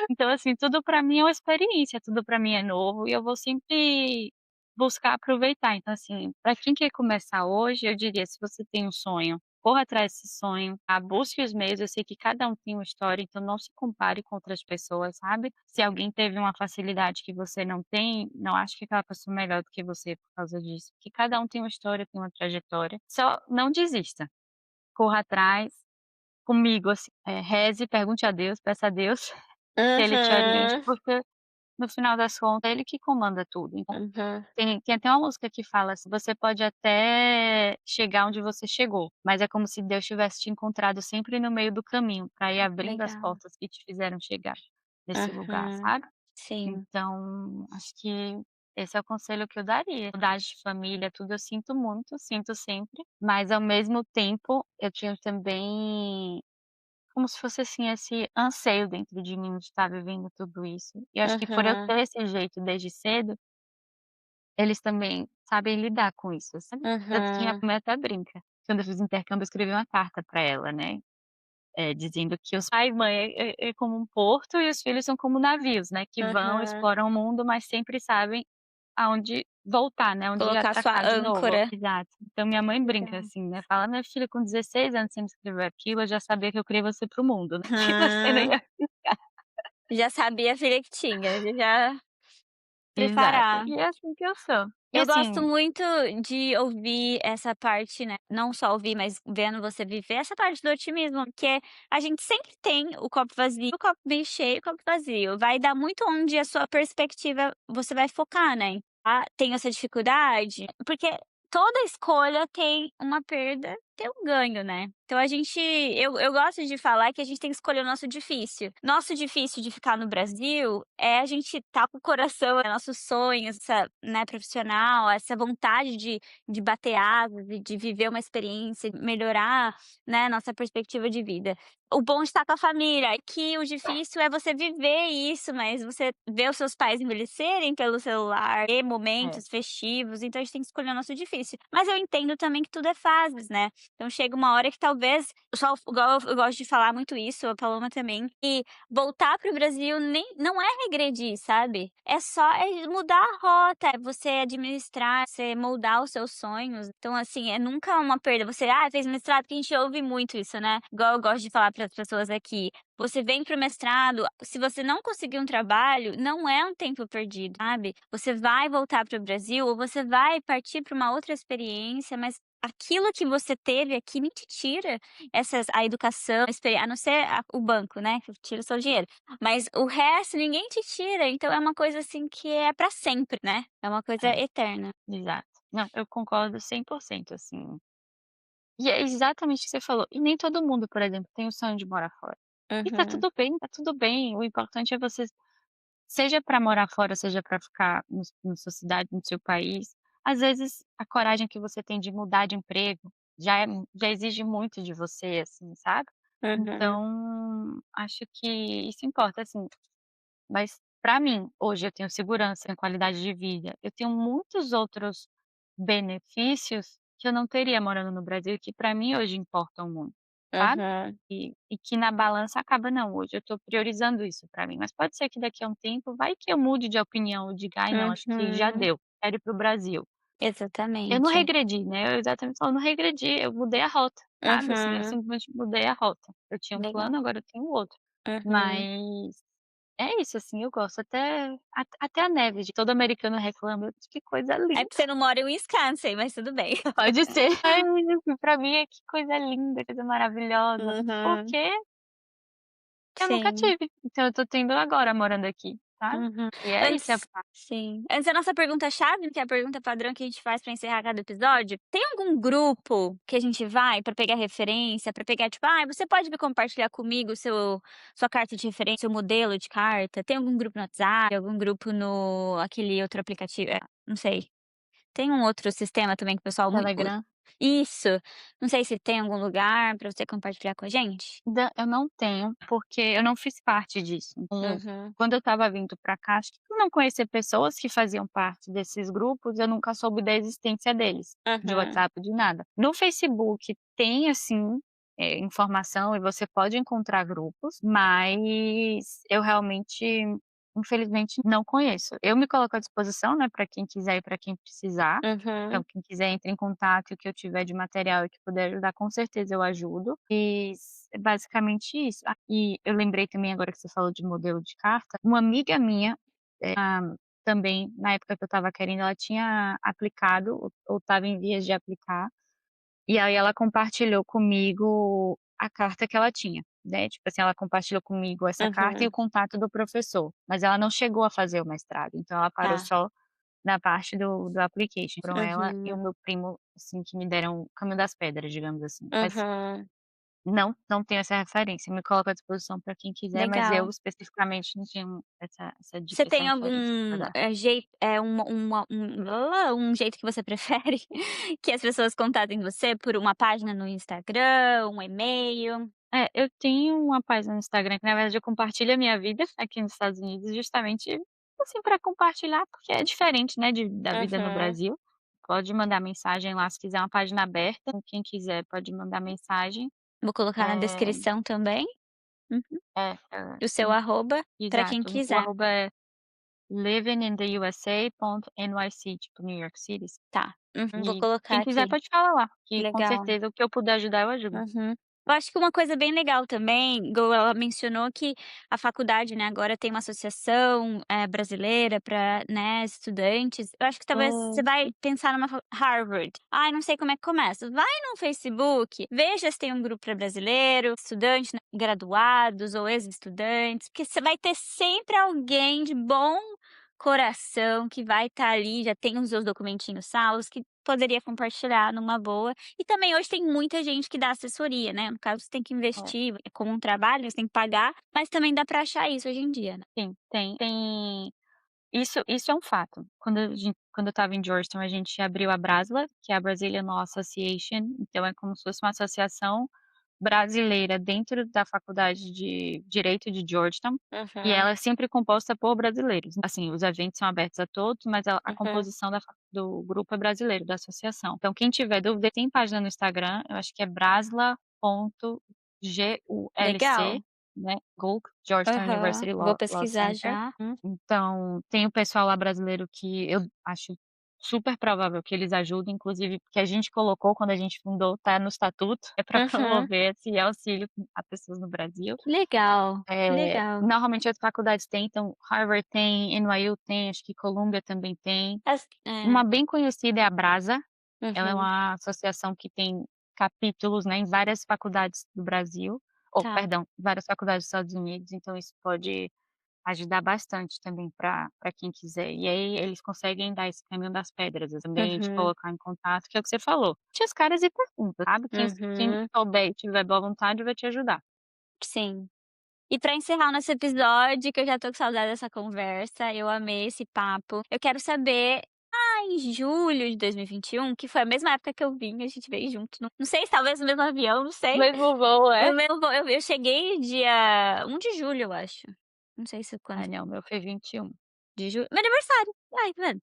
Então, assim, tudo pra mim é uma experiência, tudo pra mim é novo e eu vou sempre buscar aproveitar. Então, assim, pra quem quer começar hoje, eu diria, se você tem um sonho, corra atrás desse sonho, tá, busque os meios, eu sei que cada um tem uma história, então não se compare com outras pessoas, sabe. Se alguém teve uma facilidade que você não tem, não ache que aquela pessoa é melhor do que você por causa disso, porque cada um tem uma história, tem uma trajetória. Só não desista, corra atrás. Comigo, assim, reze, pergunte a Deus, peça a Deus que ele te oriente, Uhum. porque no final das contas é ele que comanda tudo. Então, Uhum. tem até uma música que fala assim: "Você pode até chegar onde você chegou, mas é como se Deus tivesse te encontrado sempre no meio do caminho, para ir abrindo as Legal. portas que te fizeram chegar nesse lugar", Uhum. sabe. Sim. Então, acho que esse é o conselho que eu daria. Mudar de família, tudo eu sinto muito, sinto sempre, mas ao mesmo tempo eu tenho também como se fosse, assim, esse anseio dentro de mim de estar vivendo tudo isso. E eu acho que por eu Uhum. ter esse jeito desde cedo, eles também sabem lidar com isso, sabe. Tanto que minha Uhum. mãe até brinca. Quando eu fiz intercâmbio, eu escrevi uma carta pra ela, né, dizendo que os pai e mãe é como um porto e os filhos são como navios, né, que vão, Uhum. exploram o mundo, mas sempre sabem aonde voltar, né, onde Colocar sua atracar de novo. âncora. Exato. Então minha mãe brinca Legal. assim, né, fala: "Minha filha, com 16 anos você me escreveu aquilo, eu já sabia que eu queria você para o mundo, né, que você não Hum. ia". Já sabia a filha que tinha, já Exato. preparar. E é assim que eu sou. E Eu gosto assim muito de ouvir essa parte, né, não só ouvir, mas vendo você viver essa parte do otimismo, porque a gente sempre tem o copo vazio, o copo meio cheio, o copo vazio. Vai dar muito onde a sua perspectiva você vai focar, né. "Ah, tenho essa dificuldade", porque toda escolha tem uma perda, tem um ganho, né. Então a gente eu gosto de falar que a gente tem que escolher o nosso difícil. Nosso difícil de ficar no Brasil é a gente tá com o coração, nossos sonhos, essa, né, profissional, essa vontade de bater asas e de viver uma experiência, melhorar, né, nossa perspectiva de vida. O bom de estar com a família é que o difícil é você viver isso, mas você ver os seus pais envelhecerem pelo celular, ter é, momentos festivos, então a gente tem que escolher o nosso difícil. Mas eu entendo também que tudo é fases, né. Então chega uma hora que talvez só igual eu gosto de falar muito isso, a Paloma também, e voltar para o Brasil nem não é regredir, sabe, é mudar a rota, é você administrar, você moldar os seus sonhos. Então, assim, é nunca uma perda. Você: "Ah, fez mestrado", que a gente ouve muito isso, né, igual eu gosto de falar para as pessoas aqui, você vem para o mestrado, se você não conseguir um trabalho, não é um tempo perdido, sabe. Você vai voltar para o Brasil ou você vai partir para uma outra experiência, mas aquilo que você teve aqui nem te tira a educação, a não ser o banco, né, que tira o seu dinheiro. Mas o resto ninguém te tira, então é uma coisa, assim, que é pra sempre, né, é uma coisa É, eterna. exato. Não, eu concordo 100% assim. E é exatamente o que você falou, e nem todo mundo, por exemplo, tem o sonho de morar fora. E Uhum, tá tudo bem, o importante é você seja para morar fora, seja para ficar na sua cidade, no seu país, às vezes a coragem que você tem de mudar de emprego já exige muito de você, assim, sabe. uhum, Então, acho que isso importa, assim, mas para mim, hoje eu tenho segurança, tenho qualidade de vida, eu tenho muitos outros benefícios que eu não teria morando no Brasil, que para mim hoje importam muito, sabe. uhum, E que na balança acaba não, hoje eu estou priorizando isso para mim, mas pode ser que daqui a um tempo vai que eu mude de opinião, eu diga: "Ai não, acho que já uhum. deu, quero ir para o Brasil". Eu não Exatamente. regredi, né, eu exatamente falo, eu não regredi, eu mudei a rota, sabe, assim, eu Uhum. simplesmente mudei a rota. Eu tinha um Legal. plano, agora eu tenho outro. Uhum. Mas é isso, assim, eu gosto até a neve, de todo americano reclama, eu disse: "Que coisa É linda". porque você não mora em Wisconsin, mas tudo bem. Pode ser. Ai, pra mim é que coisa linda, coisa maravilhosa, Uhum. porque eu nunca Sim. tive, então eu tô tendo agora morando aqui, sabe. Uhum. E é isso, é a Antes sim. Antes da nossa pergunta-chave, que é a pergunta padrão que a gente faz pra encerrar cada episódio, tem algum grupo que a gente vai pra pegar referência, pra pegar, tipo: "Ai, você pode me compartilhar comigo sua carta de referência, seu modelo de carta?" Tem algum grupo no WhatsApp, algum grupo no aquele outro aplicativo não sei, tem um outro sistema também que o pessoal mui u Telegram. isso. Não sei se tem algum lugar pra você compartilhar com a gente? Eu não tenho, porque eu não fiz parte disso. Então, Uhum. quando eu estava vindo para cá, acho que por não conhecer pessoas que faziam parte desses grupos, eu nunca soube da existência deles, de Uhum. WhatsApp, de nada. No Facebook tem, assim, informação e você pode encontrar grupos, mas eu realmente, infelizmente, não conheço. Eu me coloco à disposição, né, para quem quiser e para quem precisar. Então, Uhum. quem quiser entre em contato, o que eu tiver de material e que puder ajudar, com certeza eu ajudo. E é basicamente isso. Ah, e eu lembrei também agora que você falou de modelo de carta, uma amiga minha, também na época que eu estava querendo, ela tinha aplicado ou estava em vias de aplicar, e aí ela compartilhou comigo a carta que ela tinha, né, tipo assim, ela compartilhou comigo essa carta e o Uhum. contato do professor, mas ela não chegou a fazer o mestrado, então ela parou Tá. só na parte do application. Foram ela e o Uhum. meu primo, assim, que me deram o caminho das pedras, digamos assim. Mas Uhum. não tenho essa referência, me coloco à disposição para quem quiser, mas eu Legal. especificamente não tenho essa Você dica, essa tem referência pra algum, dar. jeito um jeito que você prefere que as pessoas contatem você, por uma página no Instagram, um e-mail? É, eu tenho uma página no Instagram que na verdade eu compartilho a minha vida aqui nos Estados Unidos, justamente, assim, para compartilhar, porque é diferente, né, da vida no Uhum. Brasil. Pode mandar mensagem lá se quiser, é uma página aberta, então quem quiser pode mandar mensagem. Vou colocar na Eh descrição também. Uhum. O seu sim, arroba, pra quem exato. O quiser. arroba é livinginthe.nyc, tipo New York City. Tá. Vou E colocar quem quiser aqui. pode falar lá, que com Legal. certeza o que eu puder ajudar eu ajudo. Uhum. Eu acho que uma coisa bem legal também, igual ela mencionou que a faculdade, né, agora tem uma associação, brasileira para, né, estudantes. Eu acho que talvez você Hum. vai pensar numa Harvard. "Ai, não sei como é que começa". Vai no Facebook, veja se tem um grupo para brasileiro, estudantes, né, graduados ou ex-estudantes, porque você vai ter sempre alguém de bom coração que vai estar ali, já tem os seus documentinhos salvos, que poderia compartilhar numa boa. E também hoje tem muita gente que dá assessoria, né, no caso você tem que É, investir, é como um trabalho, você tem que pagar, mas também dá pra achar isso hoje em dia, né. sim, tem isso é um fato. Quando eu estava em Georgetown, a gente abriu a Brasla, que é a Brazilian Law Association, então é como se fosse uma associação brasileira dentro da faculdade de Direito de Georgetown, e Uhum, ela é sempre composta por brasileiros. Assim, os eventos são abertos a todos, mas a uhum. composição do grupo é brasileiro, da associação. Então quem tiver dúvida, tem página no Instagram, eu acho que é brasla.gulc, Legal. né, GULC, Georgetown Aham. University Vou Law pesquisar Center. já. Então, tem o pessoal lá brasileiro que eu acho super provável que eles ajudem, inclusive porque a gente colocou quando a gente fundou, tá no estatuto, é para Uhum. promover esse auxílio a pessoas no Brasil. Que legal, que legal. Normalmente as faculdades têm, então Harvard tem, NYU tem, acho que Columbia também tem. É. Uma bem conhecida é a Brasa, ela é Uhum. uma associação que tem capítulos, né, em várias faculdades do Brasil, ou Tá. perdão, várias faculdades dos Estados Unidos, então isso pode ajudar bastante também para quem quiser. E aí eles conseguem dar esse caminho das pedras, também te Uhum. colocar em contato, que é o que você falou. Deixa os caras e pergunta, sabe, quem Uhum. souber e tiver boa vontade vai te ajudar. Sim. E pra encerrar o nosso episódio, que eu já tô com saudade dessa conversa, eu amei esse papo. Eu quero saber, em julho de 2021, que foi a mesma época que eu vim, a gente veio junto, não sei, talvez no mesmo avião, não sei. Mesmo voo, No é? mesmo voo, eu cheguei dia 1 de julho, eu acho. Não sei se Ah quando não, o meu foi 21. de julho, meu aniversário. Ai, tá vendo?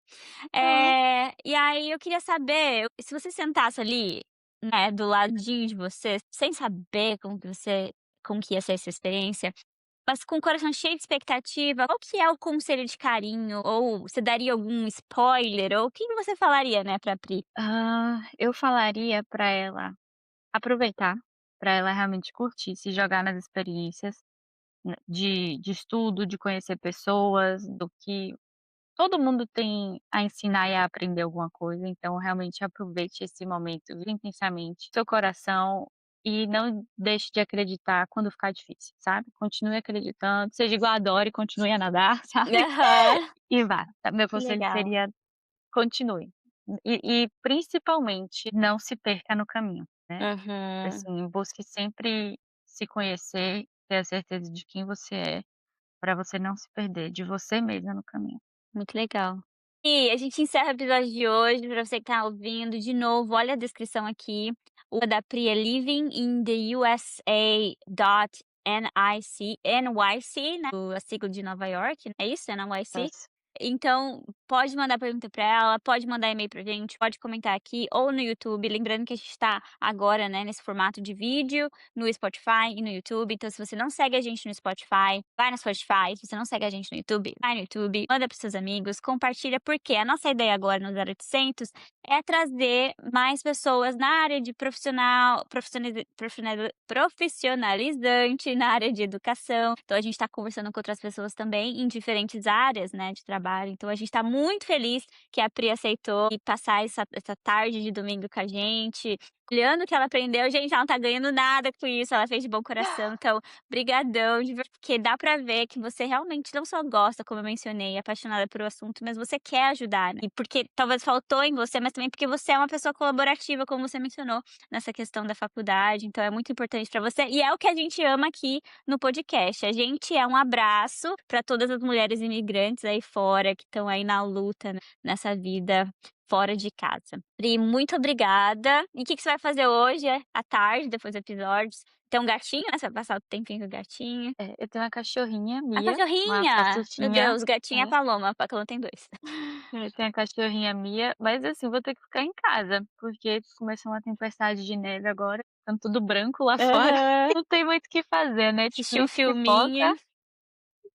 Ah. E aí eu queria saber, se você sentasse ali, né, do ladinho de você, sem saber como que ia ser essa experiência, mas com o coração cheio de expectativa, qual que é o conselho de carinho? Ou você daria algum spoiler? Ou o que você falaria, né, pra Pri? Eu falaria para ela aproveitar, para ela realmente curtir, se jogar nas experiências, né, de estudo, de conhecer pessoas, do que todo mundo tem a ensinar e a aprender alguma coisa, então realmente aproveite esse momento, viva intensamente seu coração e não deixe de acreditar quando ficar difícil, sabe. Continue acreditando, seja igual a Dory, continue a nadar, sabe, Aham. e vá. Meu Que conselho legal. seria: continue. E principalmente não se perca no caminho, né. Uhum. Assim, busque sempre se conhecer, ter a certeza de quem você é, para você não se perder de você mesma no caminho. Muito legal. E a gente encerra o episódio de hoje, pra você que tá ouvindo, de novo, olha a descrição aqui. O da Pri é Living in the USA.NYC, né, a sigla de Nova York, é isso? NYC? Isso. Então, pode mandar pergunta pra ela, pode mandar e-mail pra gente, pode comentar aqui ou no YouTube. Lembrando que a gente tá agora, né, nesse formato de vídeo, no Spotify e no YouTube. Então, se você não segue a gente no Spotify, vai no Spotify. Se você não segue a gente no YouTube, vai no YouTube, manda pros seus amigos, compartilha, porque a nossa ideia agora no 0800 é trazer mais pessoas na área de profissionalizante, na área de educação. Então a gente está conversando com outras pessoas também em diferentes áreas, né, de trabalho. Então a gente está muito feliz que a Pri aceitou e passar essa tarde de domingo com a gente, olhando o que ela aprendeu. Gente, ela não tá ganhando nada com isso, ela fez de bom coração. Então, brigadão, de ver, porque dá pra ver que você realmente não só gosta, como eu mencionei, é apaixonada pelo assunto, mas você quer ajudar, né. E porque talvez faltou em você, mas também porque você é uma pessoa colaborativa, como você mencionou, nessa questão da faculdade, então é muito importante pra você e é o que a gente ama aqui no podcast. A gente é um abraço pra todas as mulheres imigrantes aí fora, que estão aí na luta, né, nessa vida fora de casa. Pri, muito obrigada. E o que que você vai fazer hoje, à tarde, depois dos episódios? Tem um gatinho, né, você vai passar o tempinho com o gatinho. Eu tenho uma cachorrinha, A Mia, uma cachorrinha! Meu salsichinha. Deus, gatinha é a É, Paloma, a Paloma tem 2. eu tenho a cachorrinha Mia, mas assim, vou ter que ficar em casa, porque começou uma tempestade de neve agora, tá tudo branco lá fora, Aham. não tem muito o que fazer, Assistir um Netflix, pipoca, filminho.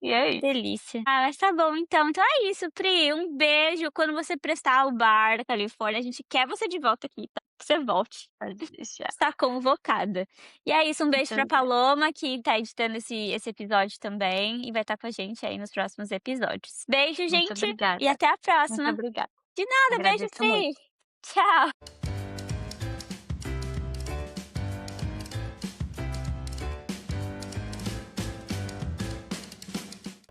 e é isso. Delícia. Mas tá bom então. Então é isso, Pri, um beijo. Quando você prestar o bar da Califórnia, a gente quer você de volta aqui, tá? Que você volte. Pode deixar. Está convocada. E é isso, um beijo Muito pra obrigada. Paloma, que tá editando esse episódio também e vai estar com a gente aí nos próximos episódios. Beijo, Muito gente, e obrigada. até a Muito próxima. obrigada. De nada, beijo, Agradeço muito. Pri. Tchau.